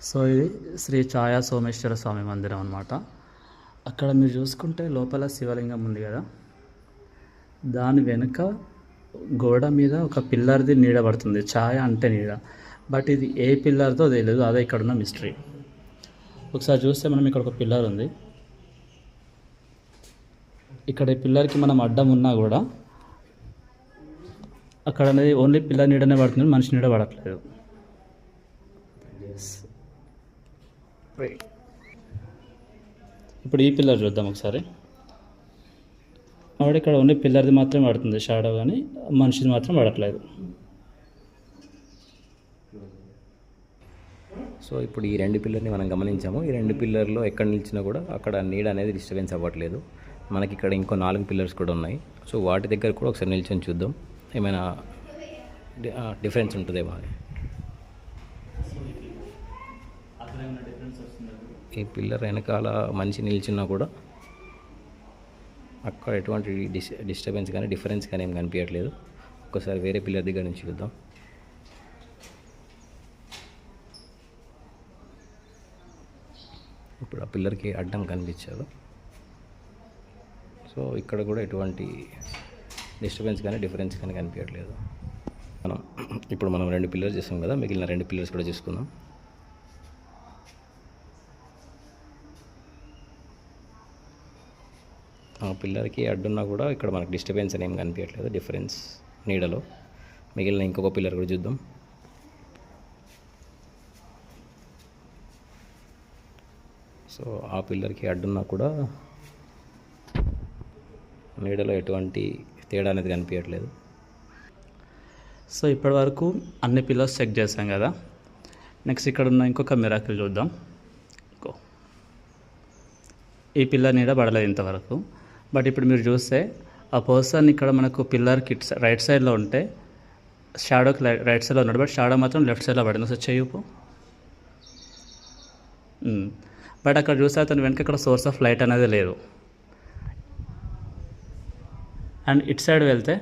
So ఇది శ్రీ ఛాయా సోమేశ్వర స్వామి మందిరం అన్నమాట. అక్కడ మీరు చూసుకుంటే లోపల శివలింగం ఉంది కదా, దాని వెనుక గోడ మీద ఒక పిల్లర్ది నీడ పడుతుంది. ఛాయ అంటే నీడ, బట్ ఇది ఏ పిల్లర్తో తెలియదు, అదే ఇక్కడ ఉన్న మిస్టరీ. ఒకసారి చూస్తే మనం ఇక్కడ ఒక పిల్లర్ ఉంది, ఇక్కడ ఈ పిల్లర్కి మనం అడ్డం ఉన్నా కూడా అక్కడ అనేది ఓన్లీ పిల్లర్ నీడనే పడుతుంది, మనిషి నీడ పడట్లేదు. ఇప్పుడు ఈ పిల్లర్ చూద్దాం ఒకసారి. కాబట్టి ఇక్కడ ఓన్లీ పిల్లర్ది మాత్రం పడుతుంది షాడో, కానీ మనిషిది మాత్రం పడట్లేదు. సో ఇప్పుడు ఈ 2 పిల్లర్ని మనం గమనించాము. ఈ 2 పిల్లర్లో ఎక్కడ నిలిచినా కూడా అక్కడ నీడ అనేది డిస్టర్బెన్స్ అవ్వట్లేదు. మనకి ఇక్కడ ఇంకో 4 పిల్లర్స్ కూడా ఉన్నాయి. సో వాటి దగ్గర కూడా ఒకసారి నిల్చొని చూద్దాం, ఏమైనా డిఫరెన్స్ ఉంటుందేమో అని. ఈ పిల్లర్ వెనకాల మనిషి నిల్చున్నా కూడా అక్కడ ఎటువంటి డిస్టర్బెన్స్ కానీ డిఫరెన్స్ కానీ ఏం కనిపించట్లేదు. ఒక్కసారి వేరే పిల్లర్ దగ్గర నుంచి చూద్దాం. ఇప్పుడు ఆ పిల్లర్కి అడ్డం కనిపించారు. సో ఇక్కడ కూడా ఎటువంటి డిస్టర్బెన్స్ కానీ డిఫరెన్స్ కానీ కనిపించట్లేదు. ఇప్పుడు మనం 2 పిల్లర్స్ చేస్తాం కదా, మిగిలిన 2 పిల్లర్స్ కూడా చూసుకుందాం. ఆ పిల్లర్కి అడ్డున్నా కూడా ఇక్కడ మనకు డిస్టర్బెన్స్ అని ఏం కనిపించట్లేదు, డిఫరెన్స్ నీడలో. మిగిలిన ఇంకొక పిల్లర్ కూడా చూద్దాం. సో ఆ పిల్లర్కి అడ్డున్నా కూడా నీడలో ఎటువంటి తేడా అనేది కనిపించట్లేదు. సో ఇప్పటి వరకు అన్ని పిల్లర్స్ చెక్ చేసాం కదా, నెక్స్ట్ ఇక్కడ ఉన్న ఇంకొక మిరాకిల్ చూద్దాం. ఈ పిల్లర్ నీడ పడలేదు ఇంతవరకు, బట్ ఇప్పుడు మీరు చూస్తే ఆ పర్సన్ ఇక్కడ మనకు పిల్లర్కి రైట్ సైడ్లో ఉంటే షాడోకి రైట్ సైడ్లో ఉన్నాడు, బట్ షాడో మాత్రం లెఫ్ట్ సైడ్లో పడింది. సో చెయ్యపు, బట్ అక్కడ చూస్తే అతను వెనక ఇక్కడ సోర్స్ ఆఫ్ లైట్ అనేది లేదు. అండ్ ఇటు సైడ్ వెళ్తే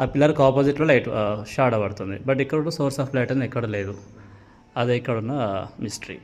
ఆ పిల్లర్కి ఆపోజిట్లో లైట్ షాడో పడుతుంది, బట్ ఇక్కడ సోర్స్ ఆఫ్ లైట్ అనేది ఎక్కడ లేదు. అదే ఇక్కడ ఉన్న మిస్టరీ.